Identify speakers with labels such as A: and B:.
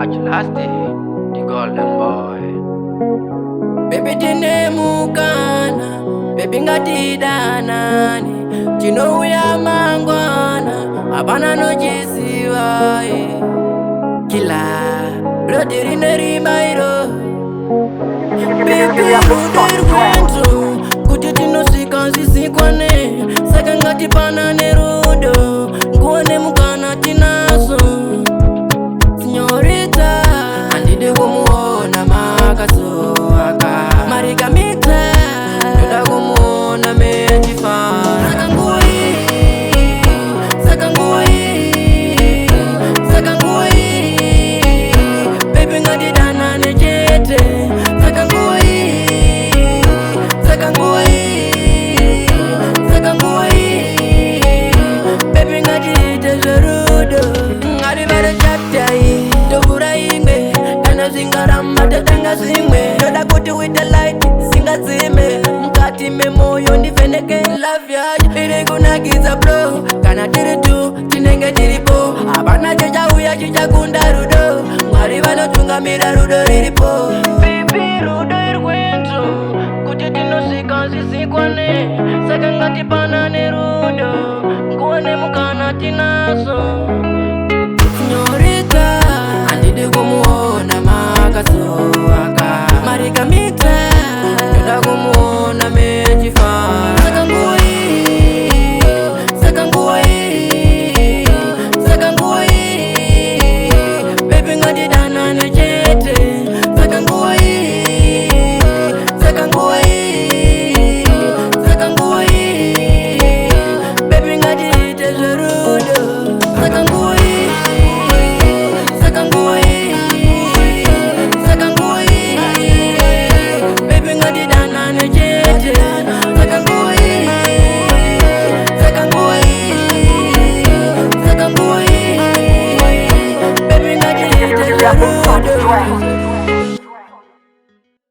A: Ajulasti, the golden boy.
B: Baby dine mukana, baby ngatidanani. Chino uya mangwana, abana no jisiwa. Kila, rodi rineri mairo. Baby ruder kwentu, kuti tino sikansi sikwane. Saka ngati pana nerudo, nguone mukana tinaso. Signorita, andide kumuona makaso aka marika mita, ndoda kumuona mejifana. Saka ngui, baby ngadidana nejete. Saka ngui, baby ngadite zerudo. Ngadi bere chatai, dobura ingwe, kana zingarama tetenga zimwe. Ndoda kuti with the light, singa zime. Mkati memoyo ndifeneke love ya. Ire kunagiza bro, kana tiri tu, tinenge tiripo. Abana cheja uya chicha kundarudo. Mwari vanotungamira rudo riripo. Baby rudo irkwentu, kuti tinosikansi sikwane. Saka ngati pana nerudo, nguone mukana tinaso. Signorita, andide kumuona makaso aka marika mita, ndoda kumuona mejifana. Saka ngui, baby ngadidana nejete. Saka ngui, baby ngadite zerudo. Saka ngui, baby ngadidana nejete. Saka ngui, baby ngadite zerudo.